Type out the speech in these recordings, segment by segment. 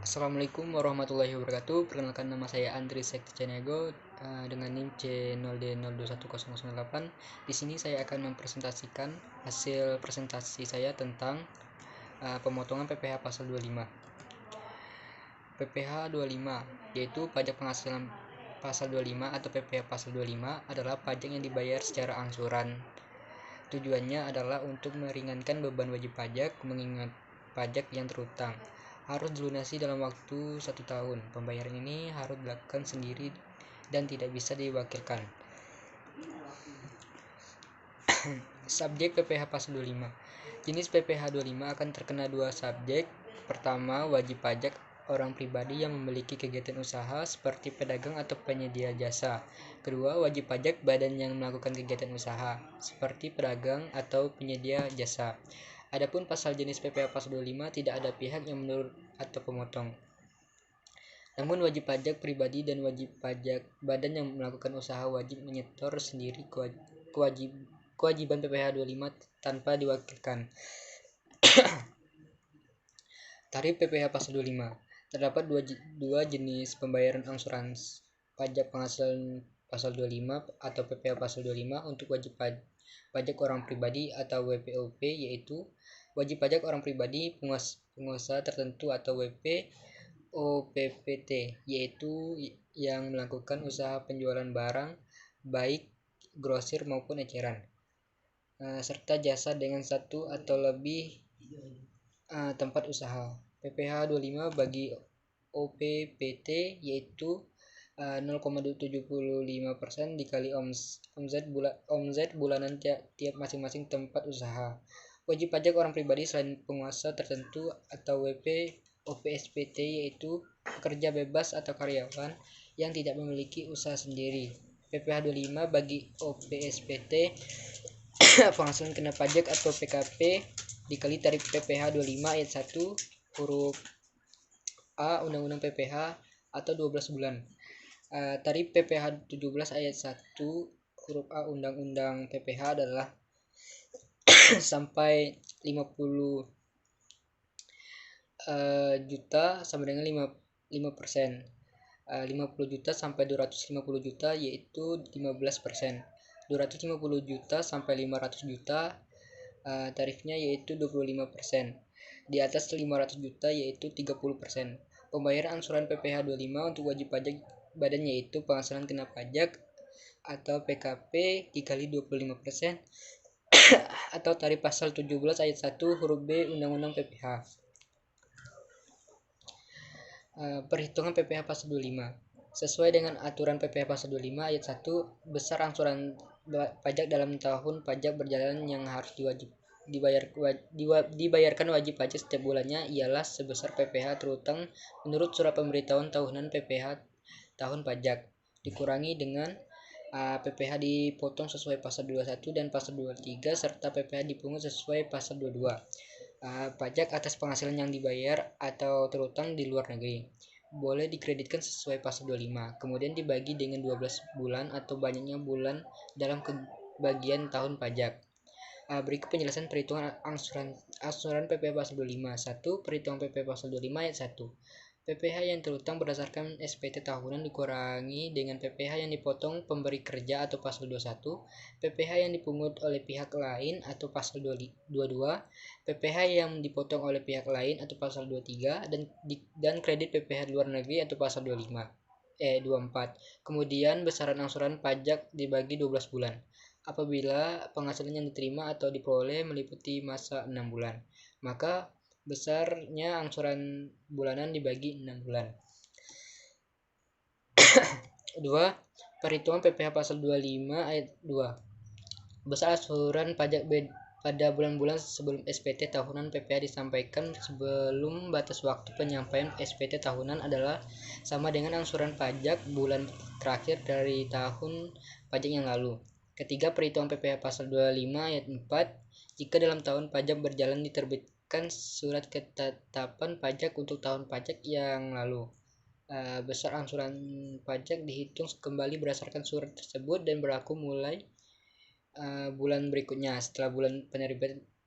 Assalamualaikum warahmatullahi wabarakatuh. Perkenalkan, nama saya Andri Sektijanego dengan NIM C0D021008. Di sini saya akan mempresentasikan hasil presentasi saya tentang pemotongan PPh pasal 25. PPh 25 yaitu pajak penghasilan pasal 25 atau PPh pasal 25 adalah pajak yang dibayar secara angsuran. Tujuannya adalah untuk meringankan beban wajib pajak, mengingat pajak yang terutang harus dilunasi dalam waktu 1 tahun. Pembayaran ini harus dilakukan sendiri dan tidak bisa diwakilkan. Subjek PPh pasal 25. Jenis PPh 25 akan terkena dua subjek. Pertama, wajib pajak orang pribadi yang memiliki kegiatan usaha seperti pedagang atau penyedia jasa. Kedua, wajib pajak badan yang melakukan kegiatan usaha seperti pedagang atau penyedia jasa. Adapun pasal jenis PPh pasal 25 tidak ada pihak yang menurut atau pemotong. Namun wajib pajak pribadi dan wajib pajak badan yang melakukan usaha wajib menyetor sendiri kewajiban PPh 25 tanpa diwakilkan. Tarif PPh pasal 25. Terdapat dua jenis pembayaran angsuran pajak penghasilan pasal 25 atau PPh pasal 25 untuk wajib pajak orang pribadi atau WPOP, yaitu wajib pajak orang pribadi pengusaha tertentu atau WPOPPT, yaitu yang melakukan usaha penjualan barang baik grosir maupun eceran, serta jasa dengan satu atau lebih tempat usaha. PPh 25 bagi OPPT yaitu 0,75% dikali omzet bulanan tiap masing-masing tempat usaha. Wajib pajak orang pribadi selain pengusaha tertentu atau WPOPSPT yaitu pekerja bebas atau karyawan yang tidak memiliki usaha sendiri. PPh 25 bagi OPSPT penghasilan kena pajak atau PKP dikali tarif PPh 25 ayat 1 huruf A Undang-Undang PPh atau 12 bulan. Tarif PPh 17 ayat 1 huruf A Undang-Undang PPh adalah sampai 50 juta sama dengan 5%. 50 juta sampai 250 juta yaitu 15%. 250 juta sampai 500 juta tarifnya yaitu 25%. Di atas 500 juta yaitu 30%. Pembayaran angsuran PPh 25 untuk wajib pajak badan yaitu penghasilan kena pajak atau PKP dikali 25% atau tarif pasal 17 ayat 1 huruf B Undang-Undang PPh. Perhitungan PPh pasal 25. Sesuai dengan aturan PPh pasal 25 ayat 1, besar angsuran pajak dalam tahun pajak berjalan yang harus dibayarkan wajib pajak setiap bulannya ialah sebesar PPh terutang menurut surat pemberitahuan tahunan PPh tahun pajak dikurangi dengan PPh dipotong sesuai pasal 21 dan pasal 23 serta PPh dipungut sesuai pasal 22. Pajak atas penghasilan yang dibayar atau terutang di luar negeri boleh dikreditkan sesuai pasal 25, kemudian dibagi dengan 12 bulan atau banyaknya bulan dalam kebagian tahun pajak. Berikut penjelasan perhitungan angsuran PPh pasal 25. 1. Perhitungan PPh pasal 25 ayat 1. PPh yang terutang berdasarkan SPT tahunan dikurangi dengan PPh yang dipotong pemberi kerja atau pasal 21, PPh yang dipungut oleh pihak lain atau pasal 22, PPh yang dipotong oleh pihak lain atau pasal 23 dan kredit PPh luar negeri atau pasal 24. Kemudian besaran angsuran pajak dibagi 12 bulan. Apabila penghasilan yang diterima atau diperoleh meliputi masa 6 bulan, maka besarnya angsuran bulanan dibagi 6 bulan. 2. Perhitungan PPh pasal 25 ayat 2. Besar angsuran pajak pada bulan-bulan sebelum SPT tahunan PPh disampaikan sebelum batas waktu penyampaian SPT tahunan adalah sama dengan angsuran pajak bulan terakhir dari tahun pajak yang lalu. Ketiga, perhitungan PPh pasal 25 ayat 4. Jika dalam tahun pajak berjalan diterbitkan surat ketetapan pajak untuk tahun pajak yang lalu, besar angsuran pajak dihitung kembali berdasarkan surat tersebut dan berlaku mulai bulan berikutnya setelah bulan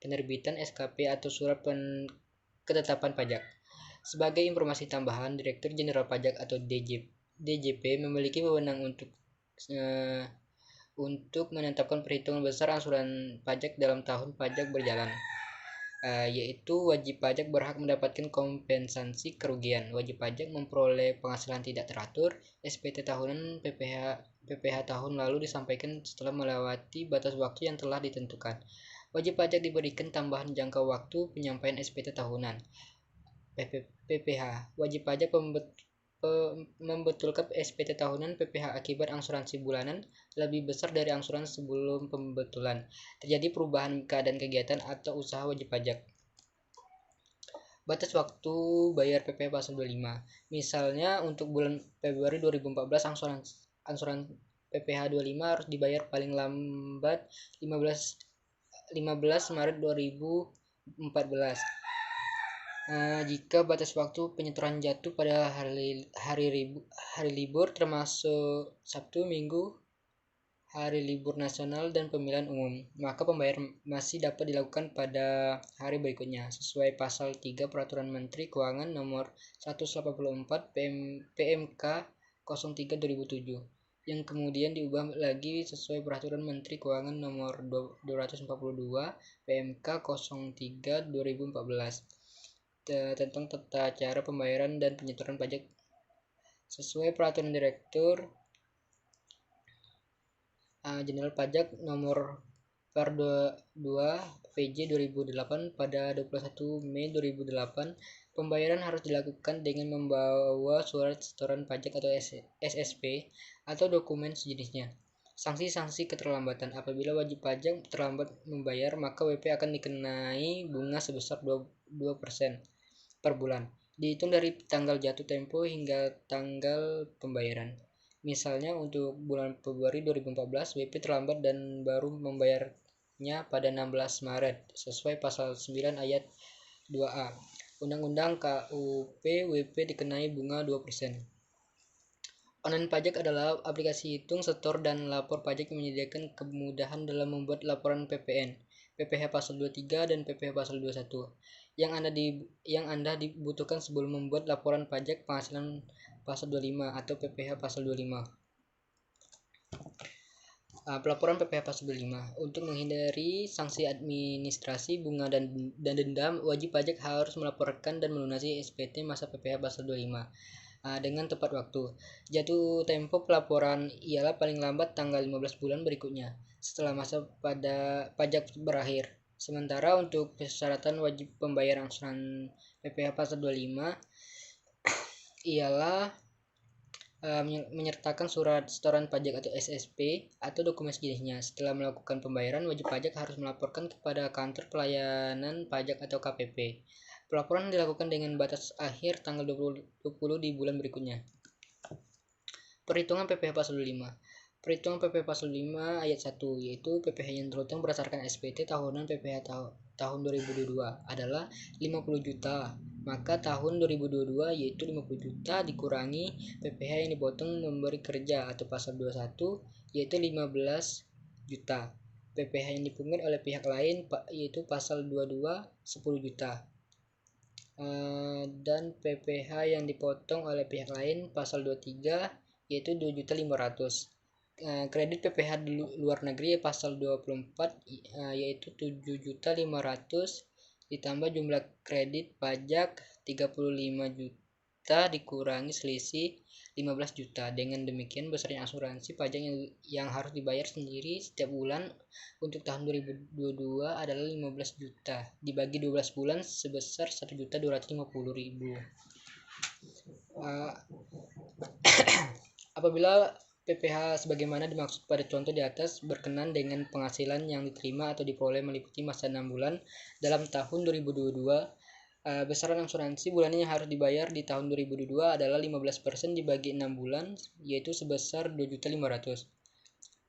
penerbitan SKP atau surat ketetapan pajak. Sebagai informasi tambahan, Direktur Jenderal Pajak atau DJP memiliki wewenang untuk menetapkan perhitungan besar angsuran pajak dalam tahun pajak berjalan, yaitu wajib pajak berhak mendapatkan kompensasi kerugian, wajib pajak memperoleh penghasilan tidak teratur, SPT tahunan, PPh tahun lalu disampaikan setelah melewati batas waktu yang telah ditentukan. Wajib pajak diberikan tambahan jangka waktu penyampaian SPT tahunan. PPh, wajib pajak membetulkan SPT tahunan PPh akibat angsuransi bulanan lebih besar dari angsuran sebelum pembetulan. Terjadi perubahan keadaan kegiatan atau usaha wajib pajak. Batas waktu bayar PPh pasal 25. Misalnya untuk bulan Februari 2014 angsuran PPh 25 harus dibayar paling lambat 15 Maret 2014. Jika batas waktu penyetoran jatuh pada hari libur termasuk Sabtu, Minggu, hari libur nasional dan pemilihan umum, maka pembayaran masih dapat dilakukan pada hari berikutnya sesuai pasal 3 Peraturan Menteri Keuangan nomor 184 PMK 03 2007 yang kemudian diubah lagi sesuai Peraturan Menteri Keuangan nomor 242 PMK 03 2014 tentang tata cara pembayaran dan penyetoran pajak sesuai Peraturan Direktur Jenderal Pajak nomor per 2 PJ 2008 pada 21 Mei 2008. Pembayaran harus dilakukan dengan membawa surat setoran pajak atau SSP atau dokumen sejenisnya. Sanksi keterlambatan. Apabila wajib pajak terlambat membayar, maka WP akan dikenai bunga sebesar 2% per bulan, dihitung dari tanggal jatuh tempo hingga tanggal pembayaran. Misalnya untuk bulan Februari 2014, WP terlambat dan baru membayarnya pada 16 Maret sesuai pasal 9 ayat 2A Undang-Undang KUP. WP dikenai bunga 2%. Online pajak adalah aplikasi hitung, setor, dan lapor pajak yang menyediakan kemudahan dalam membuat laporan PPN, PPh pasal 23 dan PPh pasal 21 yang Anda dibutuhkan sebelum membuat laporan pajak penghasilan pasal 25 atau PPh pasal 25. Pelaporan PPh pasal 25. Untuk menghindari sanksi administrasi, bunga dan denda, wajib pajak harus melaporkan dan melunasi SPT masa PPh pasal 25 dengan tepat waktu. Jatuh tempo pelaporan ialah paling lambat tanggal 15 bulan berikutnya setelah masa pajak berakhir. Sementara untuk persyaratan wajib pembayar angsuran PPh pasal 25 ialah menyertakan surat setoran pajak atau SSP atau dokumen sejenisnya. Setelah melakukan pembayaran, wajib pajak harus melaporkan kepada kantor pelayanan pajak atau KPP. Pelaporan dilakukan dengan batas akhir tanggal 20 di bulan berikutnya. Perhitungan PPh pasal 25. Perhitungan PPh pasal 5 ayat 1 yaitu PPh yang terhitung berdasarkan SPT tahunan PPh tahun 2022 adalah 50 juta. Maka tahun 2022 yaitu 50 juta dikurangi PPh yang dipotong memberi kerja atau pasal 21 yaitu 15 juta. PPh yang dipungut oleh pihak lain yaitu pasal 22 10 juta. Dan PPh yang dipotong oleh pihak lain pasal 23 yaitu 2.500.000. Kredit PPh di luar negeri pasal 24 yaitu 7.500.000 ditambah jumlah kredit pajak 35 juta dikurangi selisih 15 juta. Dengan demikian besarnya asuransi pajak yang harus dibayar sendiri setiap bulan untuk tahun 2022 adalah 15 juta dibagi 12 bulan sebesar 1.250.000. Apabila PPh sebagaimana dimaksud pada contoh di atas berkenan dengan penghasilan yang diterima atau diperoleh meliputi masa 6 bulan dalam tahun 2022, besaran asuransi bulanan yang harus dibayar di tahun 2022 adalah 15% dibagi 6 bulan yaitu sebesar 2.500.000.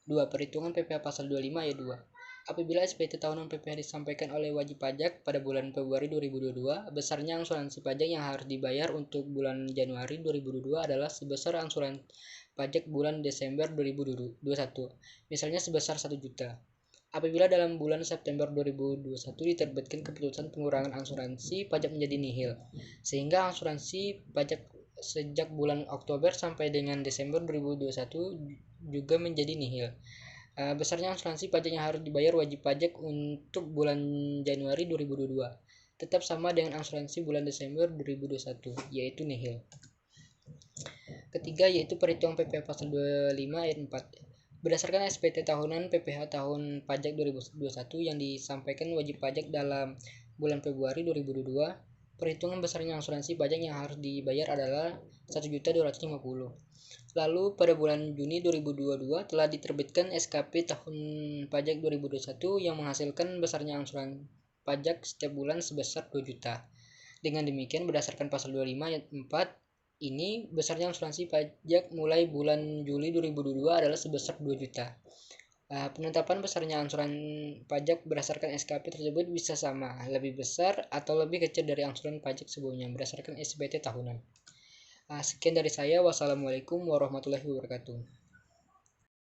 2. Perhitungan PPh pasal 25 ayat 2. Apabila SPT tahunan PPh disampaikan oleh wajib pajak pada bulan Februari 2022, besarnya asuransi pajak yang harus dibayar untuk bulan Januari 2022 adalah sebesar asuransi pajak bulan Desember 2021, misalnya sebesar 1 juta. Apabila dalam bulan September 2021 diterbitkan keputusan pengurangan asuransi pajak menjadi nihil, sehingga asuransi pajak sejak bulan Oktober sampai dengan Desember 2021 juga menjadi nihil. Besarnya asuransi pajak yang harus dibayar wajib pajak untuk bulan Januari 2022 tetap sama dengan asuransi bulan Desember 2021, yaitu nihil. Ketiga, yaitu perhitungan PPh pasal 25 ayat 4. Berdasarkan SPT tahunan PPh tahun pajak 2021 yang disampaikan wajib pajak dalam bulan Februari 2022, perhitungan besarnya asuransi pajak yang harus dibayar adalah 1.250.000. Lalu pada bulan Juni 2022 telah diterbitkan SKP tahun pajak 2021 yang menghasilkan besarnya angsuran pajak setiap bulan sebesar 2 juta. Dengan demikian, berdasarkan pasal 25 ayat 4 ini, besarnya asuransi pajak mulai bulan Juli 2022 adalah sebesar 2 juta. Penetapan besarnya angsuran pajak berdasarkan SKP tersebut bisa sama, lebih besar, atau lebih kecil dari angsuran pajak sebelumnya berdasarkan SPT tahunan. Sekian dari saya. Wassalamualaikum warahmatullahi wabarakatuh.